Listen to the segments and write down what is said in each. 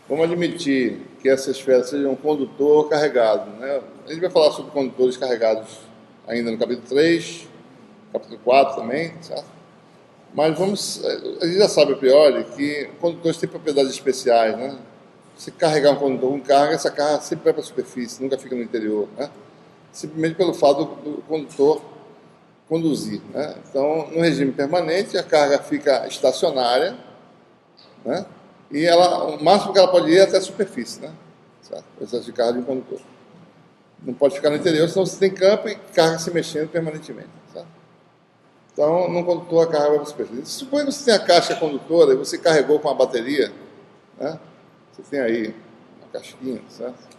Vamos admitir que essa esfera seja um condutor carregado, né? A gente vai falar sobre condutores carregados ainda no capítulo 3, capítulo 4 também, certo? Mas a gente já sabe a priori que condutores têm propriedades especiais, né? Se carregar um condutor com carga, essa carga sempre vai para a superfície, nunca fica no interior, né? Simplesmente pelo fato do condutor conduzir, né? Então, no regime permanente, a carga fica estacionária, né? E o máximo que ela pode ir é até a superfície, né? Certo? O excesso de carga de um condutor. Não pode ficar no interior, senão você tem campo e carga se mexendo permanentemente, certo? Então, num condutor, a carga vai para a superfície. Suponha que você tem a caixa condutora e você carregou com a bateria, né? Você tem aí uma casquinha, certo?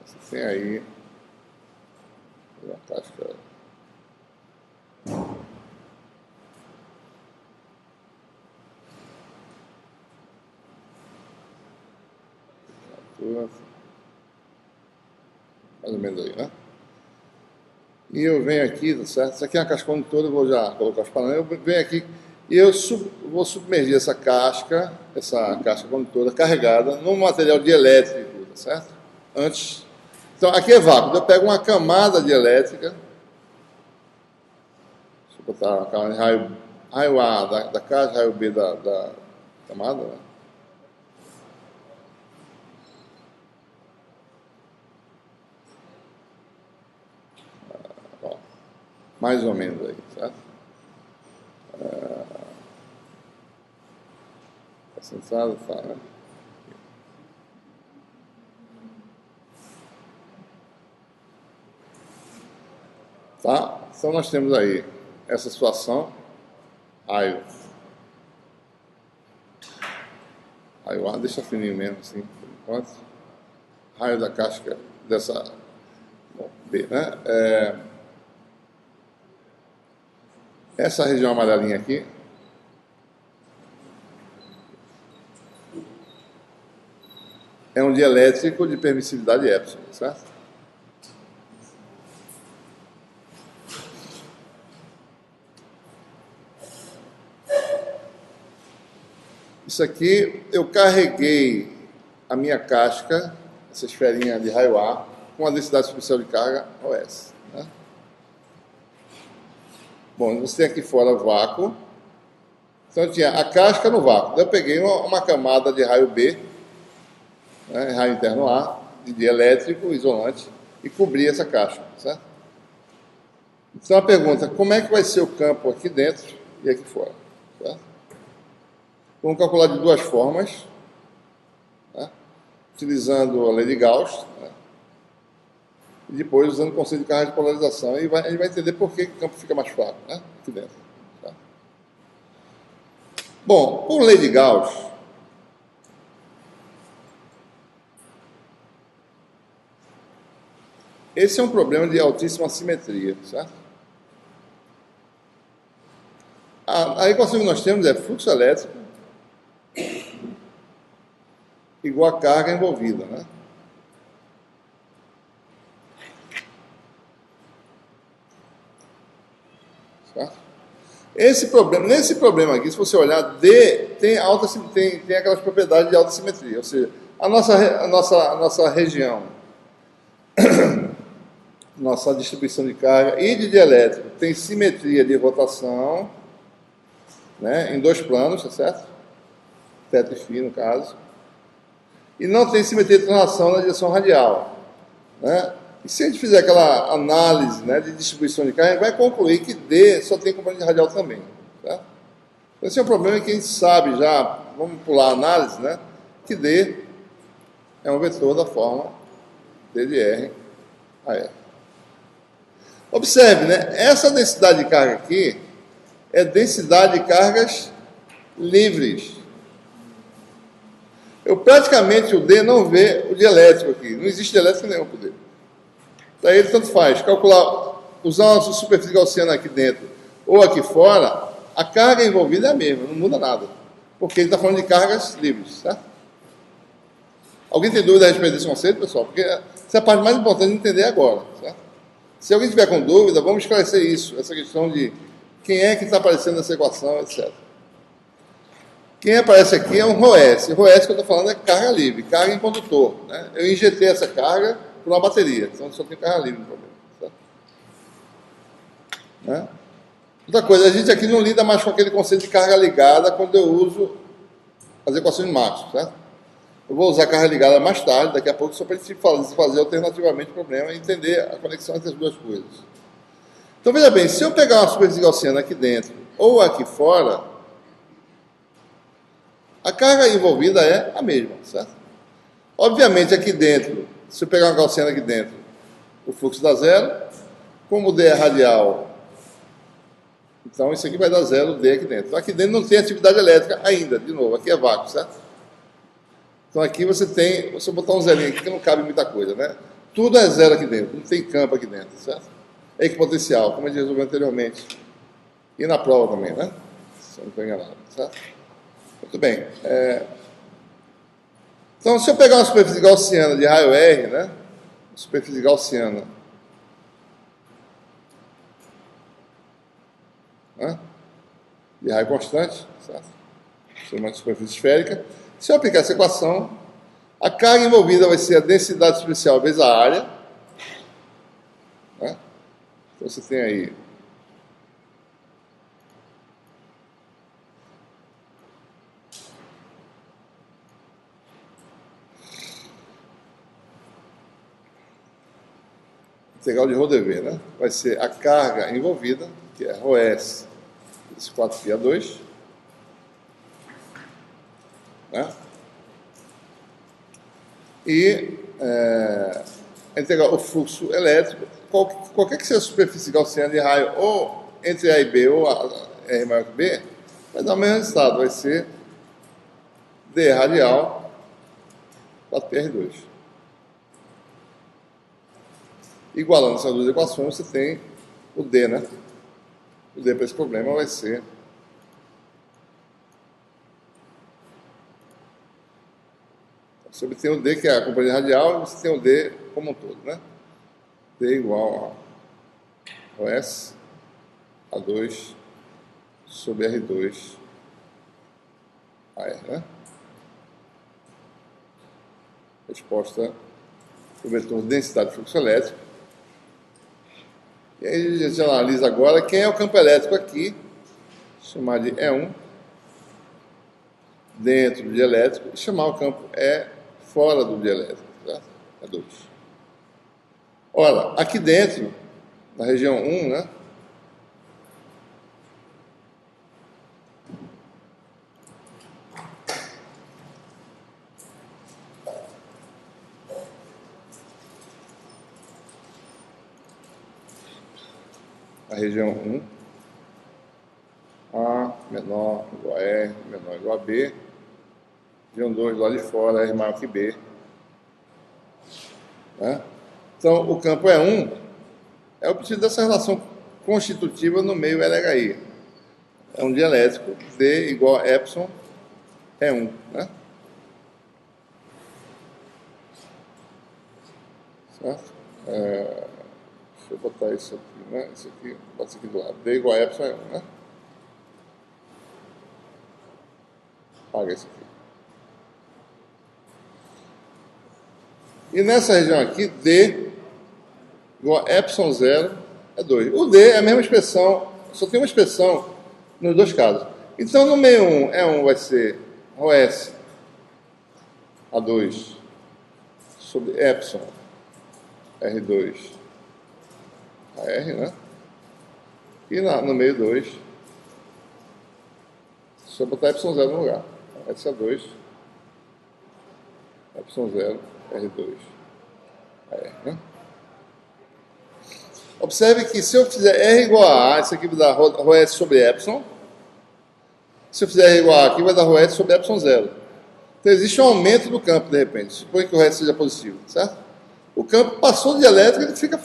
Você tem aí uma casca. Mais ou menos aí, né? E eu venho aqui, tá certo? Isso aqui é uma casca condutora, eu vou já colocar os parâmetros. Eu venho aqui e eu vou submergir essa casca condutora carregada num material dielétrico, tá certo? Então, aqui é vácuo. Eu pego uma camada dielétrica. Deixa eu botar uma camada de raio A da caixa, raio B da camada, né? Mais ou menos aí, certo? Tá centrado, tá, né? Tá? Então nós temos aí essa situação, raio A, deixa fininho mesmo assim, por enquanto. Raio da casca dessa B, né? Essa região amarelinha aqui é um dielétrico de permissividade epsilon, certo? Isso aqui, eu carreguei a minha casca, essa esferinha de raio A, com a densidade superficial de carga OS, né? Bom, você tem aqui fora o vácuo. Então eu tinha a casca no vácuo. Eu peguei uma camada de raio B, né, raio interno A, de dielétrico isolante, e cobri essa caixa, certo? Então a pergunta, como é que vai ser o campo aqui dentro e aqui fora, certo? Vamos calcular de duas formas, né? Utilizando a lei de Gauss, né? E depois usando o conceito de carga de polarização, e a gente vai entender por que o campo fica mais fraco, né? Aqui dentro. Tá? Bom, por lei de Gauss, esse é um problema de altíssima simetria, certo? A equação que nós temos é fluxo elétrico igual a carga envolvida, né? Nesse problema aqui, se você olhar, D tem aquelas propriedades de alta simetria, ou seja, a nossa região, nossa distribuição de carga e de dielétrico tem simetria de rotação, né, em dois planos, tá certo? Teto e φ, no caso. E não tem simetria de translação na direção radial, né? E se a gente fizer aquela análise, né, de distribuição de carga, a gente vai concluir que D só tem componente radial também. Tá? Então, esse é um problema que a gente sabe já, vamos pular a análise, né, que D é um vetor da forma D de R a R. Observe, né, essa densidade de carga aqui é densidade de cargas livres. Praticamente o D não vê o dielétrico aqui, não existe dielétrico nenhum para o D. Daí ele tanto faz, calcular, usar uma superfície gaussiana aqui dentro ou aqui fora, a carga envolvida é a mesma, não muda nada. Porque ele está falando de cargas livres, certo? Alguém tem dúvida a respeito desse conceito, pessoal? Porque essa é a parte mais importante de entender agora, certo? Se alguém tiver com dúvida, vamos esclarecer isso, essa questão de quem é que está aparecendo nessa equação, etc. Quem aparece aqui é um ROS. O ROS que eu estou falando é carga livre, carga em condutor. Né? Eu injetei essa carga por uma bateria, então só tem carga livre no problema. Certo? Né? Outra coisa, a gente aqui não lida mais com aquele conceito de carga ligada quando eu uso as equações de Maxwell, certo? Eu vou usar carga ligada mais tarde, daqui a pouco, só para a gente fazer alternativamente o problema e entender a conexão entre as duas coisas. Então, veja bem, se eu pegar uma superfície gaussiana aqui dentro ou aqui fora, a carga envolvida é a mesma, certo? Obviamente, aqui dentro, se eu pegar uma gaussiana aqui dentro, o fluxo dá zero. Como o D é radial, então isso aqui vai dar zero, o D aqui dentro. Então, aqui dentro não tem atividade elétrica ainda, de novo, aqui é vácuo, certo? Então, aqui você tem, você botar um zerinho aqui que não cabe muita coisa, né? Tudo é zero aqui dentro, não tem campo aqui dentro, certo? É equipotencial, como a gente resolveu anteriormente. E na prova também, né? Se eu não estou enganado, certo? Muito bem. Então, se eu pegar uma superfície gaussiana de raio R, né? Superfície gaussiana, né? De raio constante, certo? Chama de superfície esférica. Se eu aplicar essa equação, a carga envolvida vai ser a densidade superficial vezes a área. Né? Então você tem aí integral de ρdV, né? Vai ser a carga envolvida, que é ρS, esse 4πa2, né? E integral o fluxo elétrico, qualquer que seja a superfície gaussiana de raio, ou entre A e B, ou R maior que B, vai dar o mesmo resultado, vai ser D radial 4πr2. Igualando essas duas equações, você tem o D, né? O D para esse problema vai ser você obtém o D, que é a componente radial, e você tem o D como um todo, né? D igual a OS A2 sobre R2 AR, né? Resposta para o vetor de densidade de fluxo elétrico. E aí a gente analisa agora quem é o campo elétrico aqui, chamar de E1, dentro do dielétrico, e chamar o campo E fora do dielétrico, certo? E2. Ora, aqui dentro, na região 1, né? A região 1, A menor igual a R, menor igual a B, região 2 do lado de fora, R maior que B. Né? Então, o campo E1 é obtido dessa relação constitutiva no meio LHI. É um dielétrico, D igual a epsilon E1. Né? Certo? Deixa eu botar isso aqui, né? Isso aqui, bota isso aqui do lado. D igual a epsilon E1, né? Apaga isso aqui. E nessa região aqui, D igual a epsilon 0 é 2. O D é a mesma expressão, só tem uma expressão nos dois casos. Então, no meio 1, E1 vai ser ρS A2 sobre epsilon R2 AR, né? E no meio 2, só botar epsilon 0 no lugar. SA2, epsilon 0, R2, AR, né? Observe que se eu fizer R igual a A, isso aqui vai dar ρS sobre epsilon. Se eu fizer R igual a aqui, vai dar ρS sobre epsilon 0. Então existe um aumento do campo, de repente. Suponha que o ρS seja positivo, certo? O campo passou de elétrica e ele fica fora.